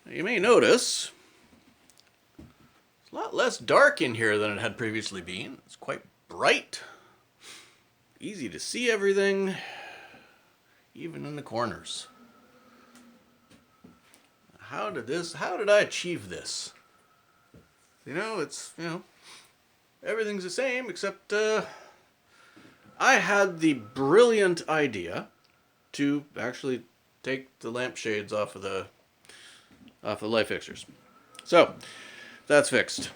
You may notice it's a lot less dark in here than it had previously been. It's quite bright, easy to see everything, even in the corners. How did I achieve this? Everything's the same except I had the brilliant idea to actually take the lampshades off of the light fixtures. So, that's fixed.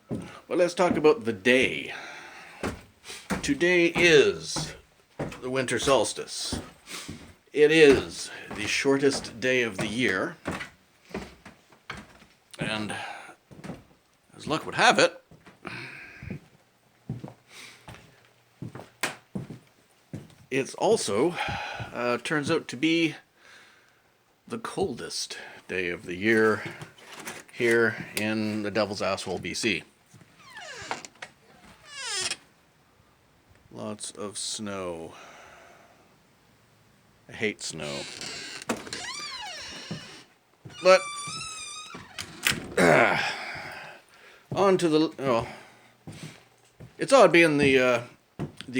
But let's talk about the day. Today is the winter solstice. It is the shortest day of the year. And as luck would have it, it's also turns out to be the coldest day of the year here in the Devil's Asshole, BC. Lots of snow. I hate snow. But on to it's odd being the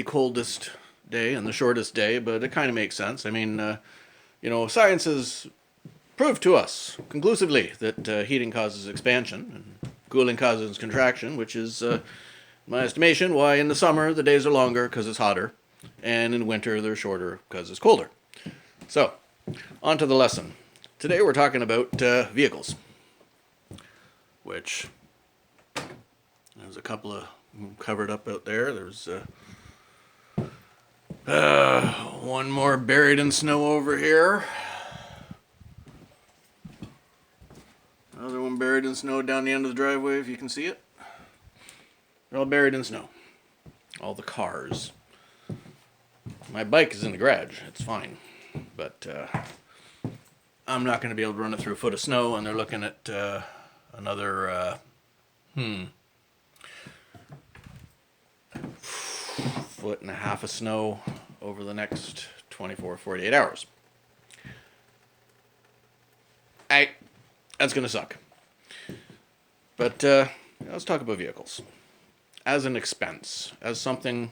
coldest day and the shortest day, but it kind of makes sense. I mean, science has proved to us conclusively that heating causes expansion and cooling causes contraction, which is, in my estimation, why in the summer the days are longer because it's hotter, and in winter they're shorter because it's colder. So, on to the lesson. Today we're talking about vehicles, which there's a couple of covered up out there. There's one more buried in snow over here. Another one buried in snow down the end of the driveway, if you can see it. They're all buried in snow. All the cars. My bike is in the garage. It's fine. But I'm not going to be able to run it through a foot of snow, and they're looking at another foot and a half of snow over the next 48 hours. That's going to suck. But let's talk about vehicles. As an expense, as something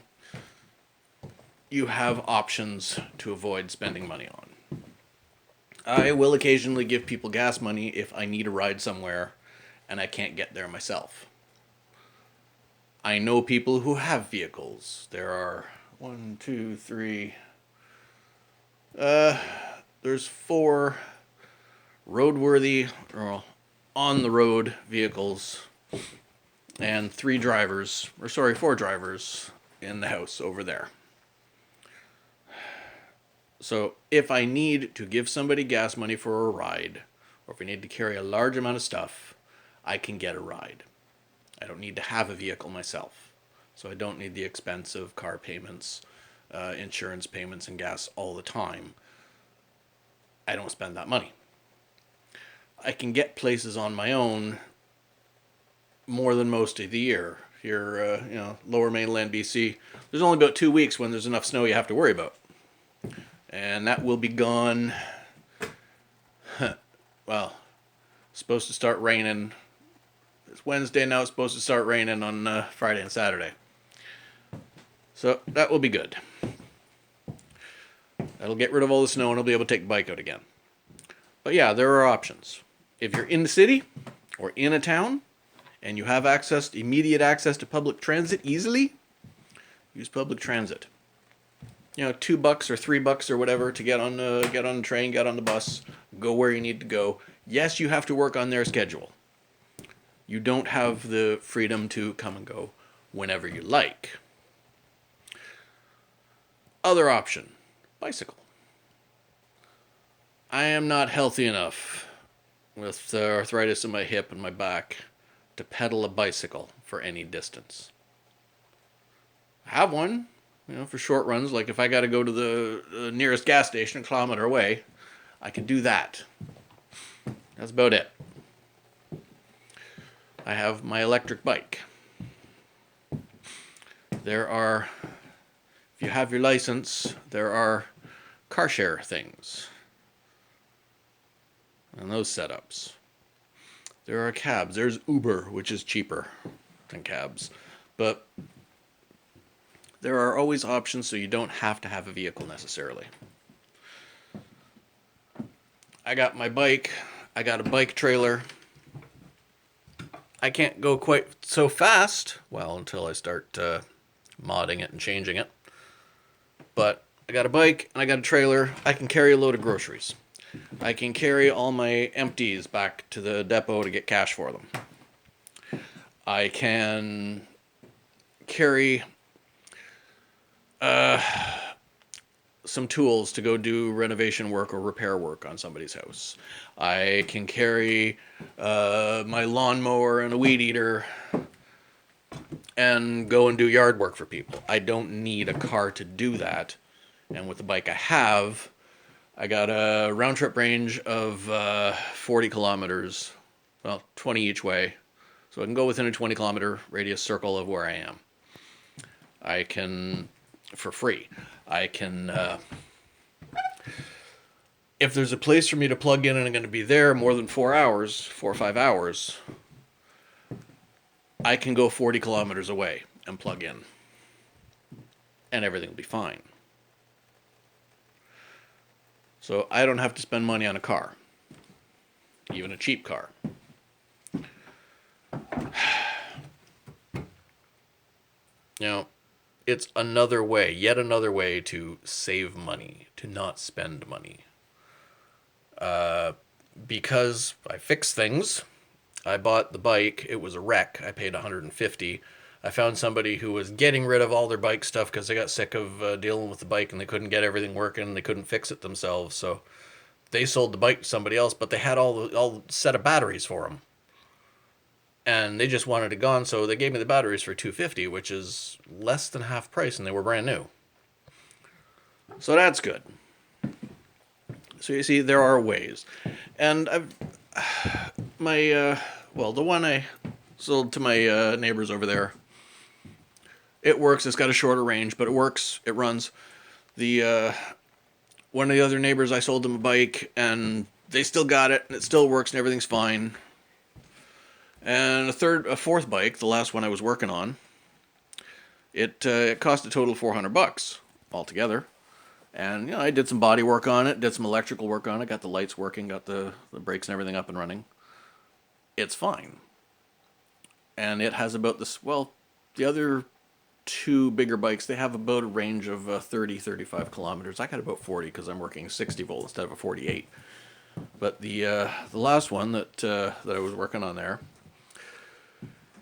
you have options to avoid spending money on. I will occasionally give people gas money if I need a ride somewhere and I can't get there myself. I know people who have vehicles. There are there's 4 roadworthy or on the road vehicles and 4 drivers in the house over there. So if I need to give somebody gas money for a ride, or if I need to carry a large amount of stuff, I can get a ride. I don't need to have a vehicle myself. So I don't need the expense of car payments, insurance payments, and gas all the time. I don't spend that money. I can get places on my own more than most of the year. Here, lower mainland BC, there's only about 2 weeks when there's enough snow you have to worry about. And that will be gone, supposed to start raining. It's Wednesday now, it's supposed to start raining on Friday and Saturday. So that will be good. That'll get rid of all the snow and I'll be able to take the bike out again. But yeah, there are options. If you're in the city or in a town and you have immediate access to public transit easily, use public transit. $2 or $3 or whatever to get on the train, get on the bus, go where you need to go. Yes, you have to work on their schedule. You don't have the freedom to come and go whenever you like. Other option, bicycle. I am not healthy enough with arthritis in my hip and my back to pedal a bicycle for any distance. I have one, for short runs. Like if I got to go to the nearest gas station a kilometer away, I can do that. That's about it. I have my electric bike. If you have your license, there are car share things. and those setups. There are cabs. There's Uber, which is cheaper than cabs. But there are always options, so you don't have to have a vehicle necessarily. I got my bike. I got a bike trailer. I can't go quite so fast, well, until I start modding it and changing it. But I got a bike and I got a trailer. I can carry a load of groceries. I can carry all my empties back to the depot to get cash for them. I can carry some tools to go do renovation work or repair work on somebody's house. I can carry my lawnmower and a weed eater and go and do yard work for people. I don't need a car to do that. And with the bike I got a round trip range of 40 kilometers, well, 20 each way. So I can go within a 20 kilometer radius circle of where I am. I can, for free, I can, if there's a place for me to plug in and I'm going to be there more than 4 hours, 4 or 5 hours, I can go 40 kilometers away and plug in. And everything will be fine. So I don't have to spend money on a car. Even a cheap car. It's another way, yet another way to save money, to not spend money. Because I fix things. I bought the bike. It was a wreck. I paid $150. I found somebody who was getting rid of all their bike stuff because they got sick of dealing with the bike and they couldn't get everything working. They couldn't fix it themselves. So they sold the bike to somebody else, but they had all the set of batteries for them. And they just wanted it gone, so they gave me the batteries for $250, which is less than half price, and they were brand new. So that's good. So you see, there are ways. And the one I sold to my neighbors over there, it works. It's got a shorter range, but it works. It runs. One of the other neighbors, I sold them a bike, and they still got it, and it still works, and everything's fine. And a fourth bike, the last one I was working on, it cost a total of $400 altogether. And I did some body work on it, did some electrical work on it, got the lights working, got the brakes and everything up and running. It's fine. And it has about this, the other two bigger bikes, they have about a range of 30, 35 kilometers. I got about 40 because I'm working 60 volt instead of a 48. But the last one that I was working on there,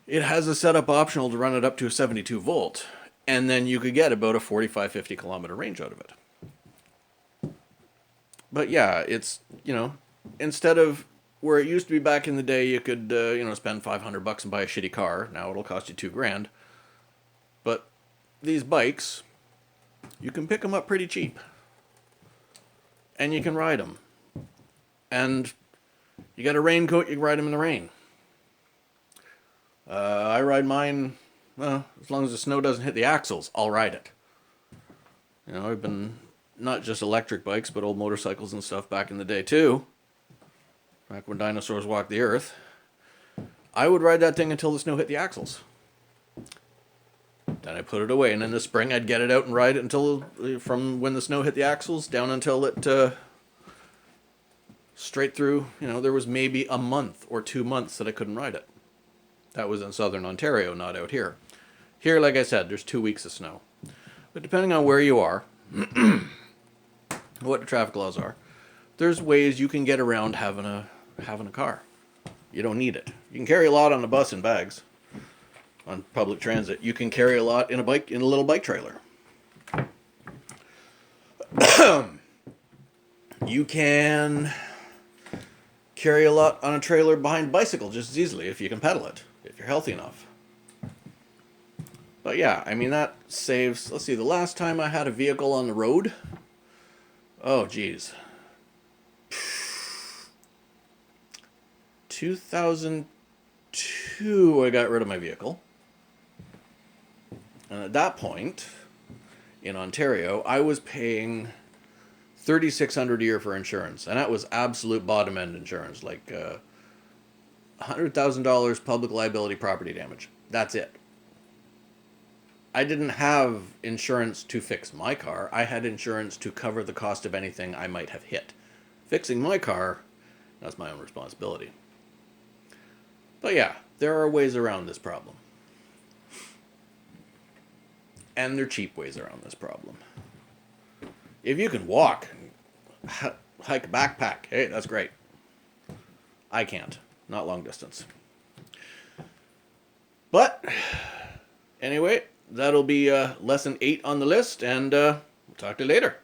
it has a setup optional to run it up to a 72 volt. And then you could get about a 45, 50 kilometer range out of it. But yeah, it's, instead of where it used to be back in the day, you could, spend $500 and buy a shitty car. Now it'll cost you $2,000. But these bikes, you can pick them up pretty cheap. And you can ride them. And you got a raincoat, you can ride them in the rain. I ride mine, as long as the snow doesn't hit the axles, I'll ride it. I've been not just electric bikes, but old motorcycles and stuff back in the day too. Back when dinosaurs walked the earth. I would ride that thing until the snow hit the axles. Then I put it away, and in the spring I'd get it out and ride it from when the snow hit the axles down until it straight through. There was maybe a month or 2 months that I couldn't ride it. That was in southern Ontario, not out here. Here, like I said, there's 2 weeks of snow. But depending on where you are, what the traffic laws are, there's ways you can get around having a car. You don't need it. You can carry a lot on a bus and bags. On public transit, you can carry a lot in a little bike trailer. You can carry a lot on a trailer behind a bicycle just as easily if you can pedal it, if you're healthy enough. But yeah, that saves, let's see, the last time I had a vehicle on the road, oh geez, 2002 I got rid of my vehicle. And at that point, in Ontario, I was paying $3,600 a year for insurance, and that was absolute bottom end insurance, like $100,000 public liability property damage. That's it. I didn't have insurance to fix my car. I had insurance to cover the cost of anything I might have hit. Fixing my car, that's my own responsibility. But yeah, there are ways around this problem. And they're cheap ways around this problem. If you can walk, hike a backpack, hey, that's great. I can't. Not long distance. But, anyway, that'll be lesson 8 on the list, and we'll talk to you later.